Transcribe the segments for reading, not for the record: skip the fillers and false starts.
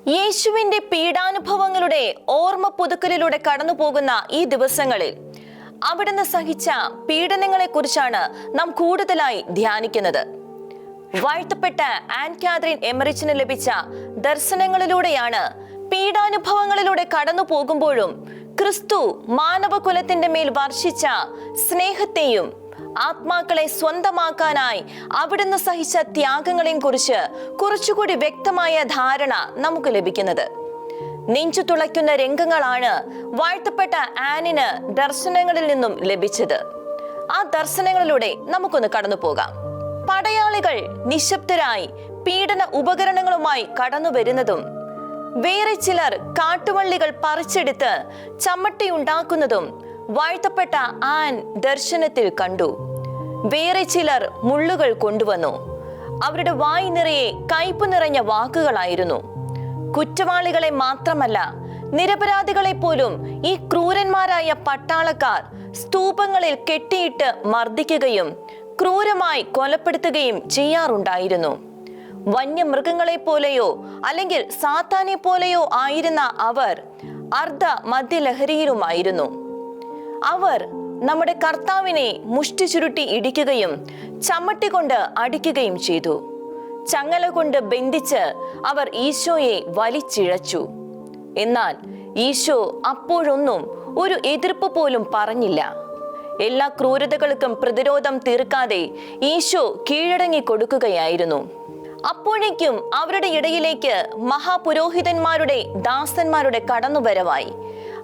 യേശുവിന്റെ പീഡാനുഭവങ്ങളുടെ ഓർമ്മ പുതുക്കലിലൂടെ കടന്നുപോകുന്ന ഈ ദിവസങ്ങളിൽ അവിടുന്ന് സഹിച്ച പീഡനങ്ങളെ കുറിച്ചാണ് നാം കൂടുതലായി ധ്യാനിക്കുന്നത്. വാഴ്ത്തപ്പെട്ട ആൻ കാതറിൻ എമറിച്ചിന് ലഭിച്ച ദർശനങ്ങളിലൂടെയാണ് പീഡാനുഭവങ്ങളിലൂടെ കടന്നു പോകുമ്പോഴും ക്രിസ്തു മാനവകുലത്തിന്റെ മേൽ വർഷിച്ച സ്നേഹത്തെയും ആത്മാക്കളെ സ്വന്തമാക്കാനായി അവിടുന്ന് സഹിച്ച ത്യാഗങ്ങളെയും കുറിച്ച് കുറച്ചുകൂടി വ്യക്തമായ ധാരണ നമുക്ക് ലഭിക്കുന്നത്. നെഞ്ചു തുളയ്ക്കുന്ന രംഗങ്ങളാണ് വാഴ്ത്തപ്പെട്ട ആനിന് ദർശനങ്ങളിൽ നിന്നും ലഭിച്ചത്. ആ ദർശനങ്ങളിലൂടെ നമുക്കൊന്ന് കടന്നു പോകാം. പടയാളികൾ നിശബ്ദരായി പീഡന ഉപകരണങ്ങളുമായി കടന്നു വരുന്നതും വേറെ ചിലർ കാട്ടുവള്ളികൾ പറിച്ചെടുത്ത് ചമ്മട്ടിയുണ്ടാക്കുന്നതും വാഴ്ത്തപ്പെട്ട ആൻ ദർശനത്തിൽ കണ്ടു. വേറെ ചിലർ മുള്ളുകൾ കൊണ്ടുവന്നു. അവരുടെ വായ് നിറയെ കയ്പ് നിറഞ്ഞ വാക്കുകളായിരുന്നു. കുറ്റവാളികളെ മാത്രമല്ല, നിരപരാധികളെ പോലും ഈ ക്രൂരന്മാരായ പട്ടാളക്കാർ സ്തൂപങ്ങളിൽ കെട്ടിയിട്ട് മർദ്ദിക്കുകയും ക്രൂരമായി കൊലപ്പെടുത്തുകയും ചെയ്യാറുണ്ടായിരുന്നു. വന്യമൃഗങ്ങളെ പോലെയോ അല്ലെങ്കിൽ സാത്താനെ പോലെയോ ആയിരുന്ന അവർ അർദ്ധ മദ്യലഹരിയിലുമായിരുന്നു. അവർ നമ്മുടെ കർത്താവിനെ മുഷ്ടി ചുരുട്ടി ഇടിക്കുകയും ചമ്മട്ടി കൊണ്ട് അടിക്കുകയും ചെയ്തു. ചങ്ങല കൊണ്ട് ബന്ധിച്ച് അവർ ഈശോയെ വലിച്ചിഴച്ചു. എന്നാൽ ഈശോ അപ്പോഴൊന്നും ഒരു എതിർപ്പ് പോലും പറഞ്ഞില്ല. എല്ലാ ക്രൂരതകൾക്കും പ്രതിരോധം തീർക്കാതെ ഈശോ കീഴടങ്ങി കൊടുക്കുകയായിരുന്നു. അപ്പോഴേക്കും അവരുടെ ഇടയിലേക്ക് മഹാപുരോഹിതന്മാരുടെ ദാസന്മാരുടെ കടന്നുവരവായി.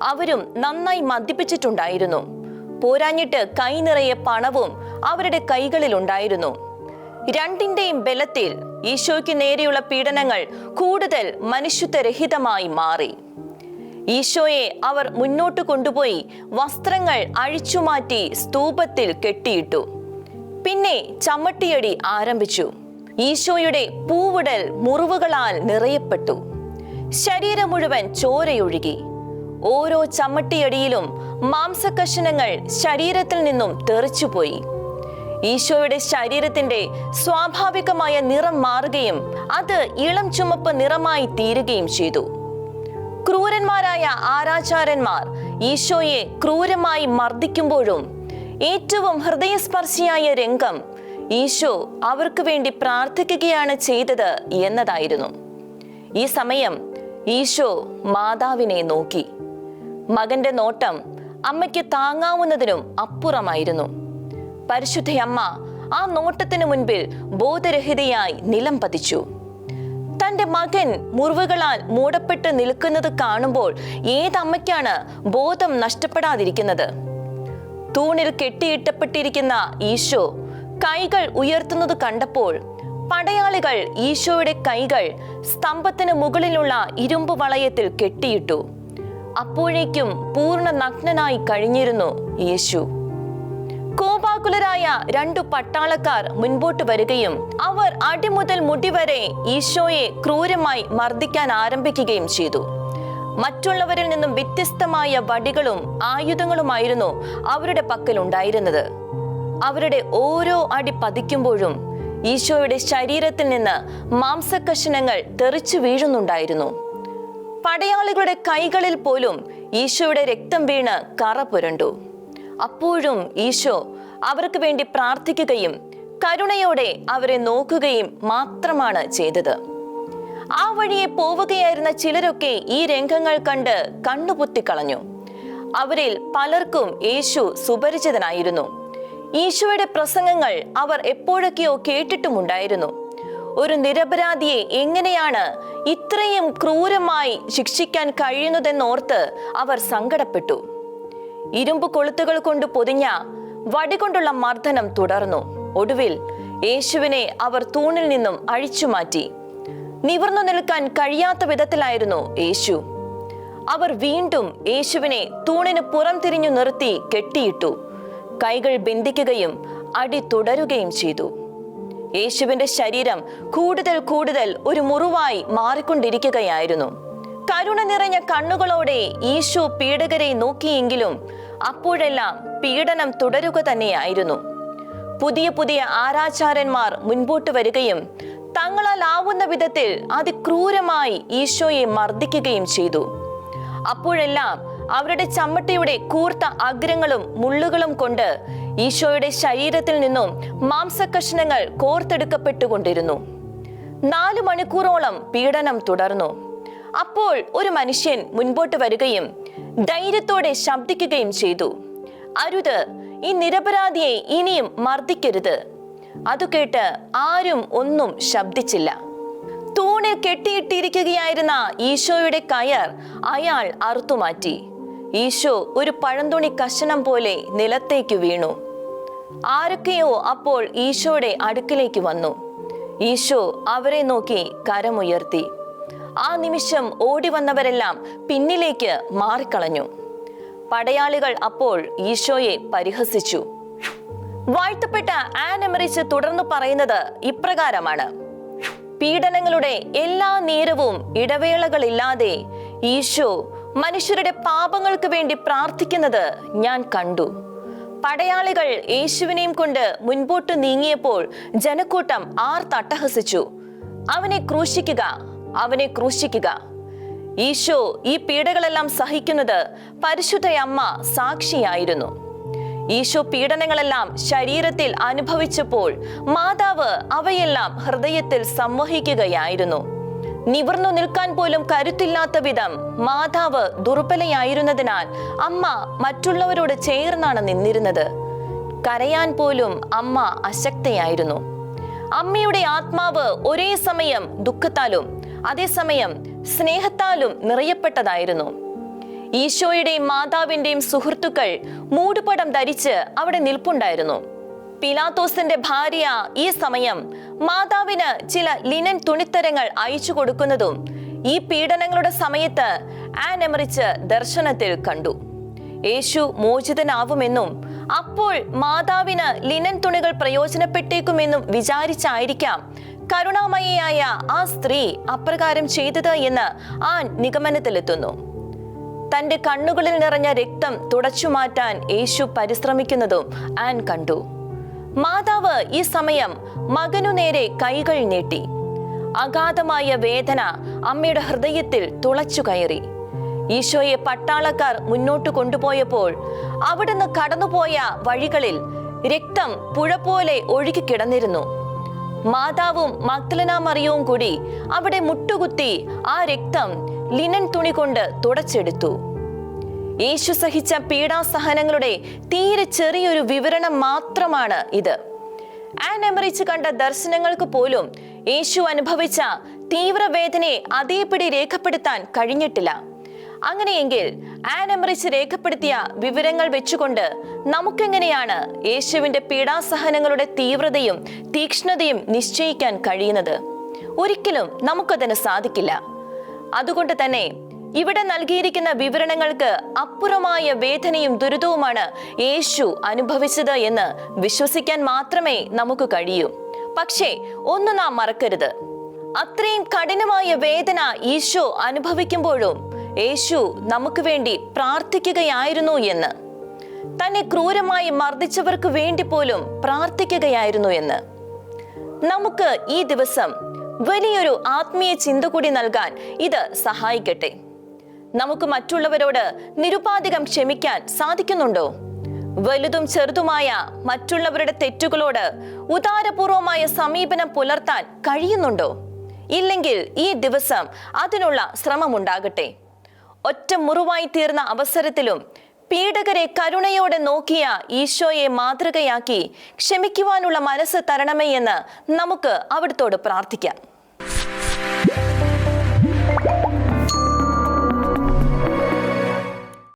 അവരും നന്നായി മദ്യപിച്ചിട്ടുണ്ടായിരുന്നു. പോരാഞ്ഞിട്ട് കൈ നിറയെ പണവും അവരുടെ കൈകളിലുണ്ടായിരുന്നു. രണ്ടിന്റെയും ബലത്തിൽ ഈശോയ്ക്ക് നേരെയുള്ള പീഡനങ്ങൾ കൂടുതൽ മനുഷ്യത്വരഹിതമായി മാറി. ഈശോയെ അവർ മുന്നോട്ട് കൊണ്ടുപോയി വസ്ത്രങ്ങൾ അഴിച്ചുമാറ്റി സ്തൂപത്തിൽ കെട്ടിയിട്ടു. പിന്നെ ചമ്മട്ടിയടി ആരംഭിച്ചു. ഈശോയുടെ പൂവിടൽ മുറിവുകളാൽ നിറയപ്പെട്ടു. ശരീരം മുഴുവൻ ചോരയൊഴുകി. ഓരോ ചമ്മട്ടിയടിയിലും മാംസകഷണങ്ങൾ ശരീരത്തിൽ നിന്നും തെറിച്ചുപോയി. ഈശോയുടെ ശരീരത്തിന്റെ സ്വാഭാവികമായ നിറം മാറുകയും അത് ഇളം ചുമപ്പ് നിറമായി തീരുകയും ചെയ്തു. ക്രൂരന്മാരായ ആരാചാരന്മാർ ഈശോയെ ക്രൂരമായി മർദ്ദിക്കുമ്പോഴും ഏറ്റവും ഹൃദയസ്പർശിയായ രംഗം ഈശോ അവർക്ക് വേണ്ടി പ്രാർത്ഥിക്കുകയാണ് ചെയ്തത് എന്നതായിരുന്നു. ഈ സമയം ഈശോ മാതാവിനെ നോക്കി. മകന്റെ നോട്ടം അമ്മയ്ക്ക് താങ്ങാവുന്നതിനും അപ്പുറമായിരുന്നു. പരിശുദ്ധയമ്മ ആ നോട്ടത്തിന് മുൻപിൽ ബോധരഹിതയായി നിലം പതിച്ചു. തന്റെ മകൻ മുറിവുകളാൽ മൂടപ്പെട്ട് നിൽക്കുന്നത് കാണുമ്പോൾ ഏതമ്മയ്ക്കാണ് ബോധം നഷ്ടപ്പെടാതിരിക്കുന്നത്? തൂണിൽ കെട്ടിയിട്ടപ്പെട്ടിരിക്കുന്ന ഈശോ കൈകൾ ഉയർത്തുന്നത് കണ്ടപ്പോൾ പടയാളികൾ ഈശോയുടെ കൈകൾ സ്തംഭത്തിന് മുകളിലുള്ള ഇരുമ്പ് വളയത്തിൽ കെട്ടിയിട്ടു. അപ്പോഴേക്കും പൂർണ്ണ നഗ്നനായി കഴിഞ്ഞിരുന്നു യേശു. കോപാകുലരായ രണ്ടു പട്ടാളക്കാർ മുൻപോട്ട് വരികയും അവർ അടിമുതൽ മുടിവരെ ഈശോയെ ക്രൂരമായി മർദ്ദിക്കാൻ ആരംഭിക്കുകയും ചെയ്തു. മറ്റുള്ളവരിൽ നിന്നും വ്യത്യസ്തമായ വടികളും ആയുധങ്ങളുമായിരുന്നു അവരുടെ പക്കൽ ഉണ്ടായിരുന്നത്. അവരുടെ ഓരോ അടി പതിക്കുമ്പോഴും ഈശോയുടെ ശരീരത്തിൽ നിന്ന് മാംസകഷണങ്ങൾ തെറിച്ചു വീഴുന്നുണ്ടായിരുന്നു. പടയാളികളുടെ കൈകളിൽ പോലും ഈശോയുടെ രക്തം വീണ് കറ പുരണ്ടു. അപ്പോഴും ഈശോ അവർക്ക് വേണ്ടി പ്രാർത്ഥിക്കുകയും കരുണയോടെ അവരെ നോക്കുകയും മാത്രമാണ് ചെയ്തത്. ആ വഴിയെ പോവുകയായിരുന്ന ചിലരൊക്കെ ഈ രംഗങ്ങൾ കണ്ട് കണ്ണുപൊത്തിക്കളഞ്ഞു. അവരിൽ പലർക്കും യേശു സുപരിചിതനായിരുന്നു. ഈശോയുടെ പ്രസംഗങ്ങൾ അവർ എപ്പോഴൊക്കെയോ കേട്ടിട്ടുമുണ്ടായിരുന്നു. ഒരു നിരപരാധിയെ എങ്ങനെയാണ് ഇത്രയും ക്രൂരമായി ശിക്ഷിക്കാൻ കഴിയുന്നതെന്നോർത്ത് അവർ സങ്കടപ്പെട്ടു. ഇരുമ്പ് കൊളുത്തുകൾ കൊണ്ട് പൊതിഞ്ഞ വടികൊണ്ടുള്ള മർദ്ദനം തുടർന്നു. ഒടുവിൽ യേശുവിനെ അവർ തൂണിൽ നിന്നും അഴിച്ചുമാറ്റി. നിവർന്നു നിൽക്കാൻ കഴിയാത്ത വിധത്തിലായിരുന്നു യേശു. അവർ വീണ്ടും യേശുവിനെ തൂണിന് പുറം തിരിഞ്ഞു നിർത്തി കെട്ടിയിട്ടു. കൈകൾ ബന്ധിക്കുകയും അടി തുടരുകയും ചെയ്തു. യേശുവിന്റെ ശരീരം കൂടുതൽ കൂടുതൽ ഒരു മുറിവായി മാറിക്കൊണ്ടിരിക്കുകയായിരുന്നു. കരുണ നിറഞ്ഞ കണ്ണുകളോടെ ഈശോ പീഡകരെ നോക്കിയെങ്കിലും അപ്പോഴെല്ലാം പീഡനം തുടരുക തന്നെയായിരുന്നു. പുതിയ പുതിയ ആരാചാരന്മാർ മുൻപോട്ട് വരികയും തങ്ങളാൽ ആവുന്ന വിധത്തിൽ അതിക്രൂരമായി ഈശോയെ മർദ്ദിക്കുകയും ചെയ്തു. അപ്പോഴെല്ലാം അവരുടെ ചമ്മട്ടിയുടെ കൂർത്ത അഗ്രങ്ങളും മുള്ളുകളും കൊണ്ട് ഈശോയുടെ ശരീരത്തിൽ നിന്നും മാംസകഷ്ണങ്ങൾ കോർത്തെടുക്കപ്പെട്ടുകൊണ്ടിരുന്നു. 4 മണിക്കൂറോളം പീഡനം തുടർന്നു. അപ്പോൾ ഒരു മനുഷ്യൻ മുൻപോട്ട് വരികയും ധൈര്യത്തോടെ ശബ്ദിക്കുകയും ചെയ്തു, "അരുത്, ഈ നിരപരാധിയെ ഇനിയും മർദ്ദിക്കരുത്." അതു കേട്ട് ആരും ഒന്നും ശബ്ദിച്ചില്ല. തൂണിൽ കെട്ടിയിട്ടിരിക്കുകയായിരുന്ന ഈശോയുടെ കയർ അയാൾ അറുത്തുമാറ്റി. ഈശോ ഒരു പഴന്തുണി കഷണം പോലെ നിലത്തേക്ക് വീണു. ആരൊക്കെയോ അപ്പോൾ ഈശോയുടെ അടുക്കിലേക്ക് വന്നു. ഈശോ അവരെ നോക്കി കരമുയർത്തി. ആ നിമിഷം ഓടി വന്നവരെല്ലാം പിന്നിലേക്ക് മാറിക്കളഞ്ഞു. പടയാളികൾ അപ്പോൾ ഈശോയെ പരിഹസിച്ചു. വാഴ്ത്തപ്പെട്ട ആൻ എമറിച്ച് തുടർന്ന് പറയുന്നത് ഇപ്രകാരമാണ്: പീഡനങ്ങളുടെ എല്ലാ നേരവും ഇടവേളകളില്ലാതെ ഈശോ മനുഷ്യരുടെ പാപങ്ങൾക്ക് വേണ്ടി പ്രാർത്ഥിക്കുന്നത് ഞാൻ കണ്ടു. പടയാളികൾ യേശുവിനെയും കൊണ്ട് മുൻപോട്ട് നീങ്ങിയപ്പോൾ ജനക്കൂട്ടം ആർത്തട്ടഹസിച്ചു, "അവനെ ക്രൂശിക്കുക, അവനെ ക്രൂശിക്കുക." ഈശോ ഈ പീഡകളെല്ലാം സഹിക്കുന്നത് പരിശുദ്ധയമ്മ സാക്ഷിയായിരുന്നു. ഈശോ പീഡനങ്ങളെല്ലാം ശരീരത്തിൽ അനുഭവിച്ചപ്പോൾ മാതാവ് അവയെല്ലാം ഹൃദയത്തിൽ സംവഹിക്കുകയായിരുന്നു. നിവർന്നു നിൽക്കാൻ പോലും കരുത്തില്ലാത്ത വിധം മാതാവ് ദുർബലയായിരുന്നതിനാൽ അമ്മ മറ്റുള്ളവരോട് ചേർന്നാണ് നിന്നിരുന്നത്. കരയാൻ പോലും അമ്മ അശക്തയായിരുന്നു. അമ്മയുടെ ആത്മാവ് ഒരേ സമയം ദുഃഖത്താലും അതേസമയം സ്നേഹത്താലും നിറയപ്പെട്ടതായിരുന്നു. ഈശോയുടെയും മാതാവിന്റെയും സുഹൃത്തുക്കൾ മൂടുപടം ധരിച്ച് അവിടെ നിൽപ്പുണ്ടായിരുന്നു. പിലാത്തോസിന്റെ ഭാര്യ ഈ സമയം മാതാവിന് ചില ലിനൻ തുണിത്തരങ്ങൾ അയച്ചു കൊടുക്കുന്നതും ഈ പീഡനങ്ങളുടെ സമയത്ത് ആൻ എമറിച്ച് ദർശനത്തിൽ കണ്ടു. യേശു മോചിതനാവുമെന്നും അപ്പോൾ മാതാവിന് ലിനൻ തുണികൾ പ്രയോജനപ്പെട്ടേക്കുമെന്നും വിചാരിച്ചായിരിക്കാം കരുണാമയിയായ ആ സ്ത്രീ അപ്രകാരം ചെയ്തത് എന്ന് ആൻ നിഗമനത്തിലെത്തുന്നു. തന്റെ കണ്ണുകളിൽ നിറഞ്ഞ രക്തം തുടച്ചു മാറ്റാൻ യേശു പരിശ്രമിക്കുന്നതും ആൻ കണ്ടു. മാതാവ് ഈ സമയം മകനു നേരെ കൈകൾ നീട്ടി. അഗാധമായ വേദന അമ്മയുടെ ഹൃദയത്തിൽ തുളച്ചു കയറി. ഈശോയെ പട്ടാളക്കാർ മുന്നോട്ട് കൊണ്ടുപോയപ്പോൾ അവിടുന്ന് കടന്നുപോയ വഴികളിൽ രക്തം പുഴ പോലെ ഒഴുകി കിടന്നിരുന്നു. മാതാവും മഗ്ദലന മറിയവും കൂടി അവിടെ മുട്ടുകുത്തി ആ രക്തം ലിനൻ തുണി കൊണ്ട് തുടച്ചെടുത്തു. യേശു സഹിച്ച പീഡാസഹനങ്ങളുടെ തീരെ ചെറിയൊരു വിവരണം മാത്രമാണ് ഇത്. ആൻ എമറിച്ച് കണ്ട ദർശനങ്ങൾക്ക് പോലും യേശു അനുഭവിച്ച തീവ്രവേദനയെ അതേപടി രേഖപ്പെടുത്താൻ കഴിഞ്ഞിട്ടില്ല. അങ്ങനെയെങ്കിൽ ആൻ എമറിച്ച് രേഖപ്പെടുത്തിയ വിവരങ്ങൾ വെച്ചുകൊണ്ട് നമുക്കെങ്ങനെയാണ് യേശുവിന്റെ പീഡാസഹനങ്ങളുടെ തീവ്രതയും തീക്ഷ്ണതയും നിശ്ചയിക്കാൻ കഴിയുന്നത്? ഒരിക്കലും നമുക്കതിന് സാധിക്കില്ല. അതുകൊണ്ട് തന്നെ ഇവിടെ നൽകിയിരിക്കുന്ന വിവരണങ്ങൾക്ക് അപ്പുറമായ വേദനയും ദുരിതവുമാണ് യേശു അനുഭവിച്ചത് എന്ന് വിശ്വസിക്കാൻ മാത്രമേ നമുക്ക് കഴിയൂ. പക്ഷേ ഒന്ന് നാം മറക്കരുത്, അത്രയും കഠിനമായ വേദന ഈശോ അനുഭവിക്കുമ്പോഴും യേശു നമുക്ക് വേണ്ടി പ്രാർത്ഥിക്കുകയായിരുന്നു എന്ന്. തന്നെ ക്രൂരമായി മർദ്ദിച്ചവർക്ക് വേണ്ടി പോലും പ്രാർത്ഥിക്കുകയായിരുന്നു എന്ന്. നമുക്ക് ഈ ദിവസം വലിയൊരു ആത്മീയ ചിന്ത കൂടി നൽകാൻ ഇത് സഹായിക്കട്ടെ. നമുക്ക് മറ്റുള്ളവരോട് നിരുപാധികം ക്ഷമിക്കാൻ സാധിക്കുന്നുണ്ടോ? വലുതും ചെറുതുമായ മറ്റുള്ളവരുടെ തെറ്റുകളോട് ഉദാരപൂർവമായ സമീപനം പുലർത്താൻ കഴിയുന്നുണ്ടോ? ഇല്ലെങ്കിൽ ഈ ദിവസം അതിനുള്ള ശ്രമമുണ്ടാകട്ടെ. ഒറ്റ മുറിവായി തീർന്ന അവസരത്തിലും പീഡകരെ കരുണയോടെ നോക്കിയ ഈശോയെ മാതൃകയാക്കി ക്ഷമിക്കുവാനുള്ള മനസ്സ് തരണമേ എന്ന് നമുക്ക് അവിടുത്തോട് പ്രാർത്ഥിക്കാം.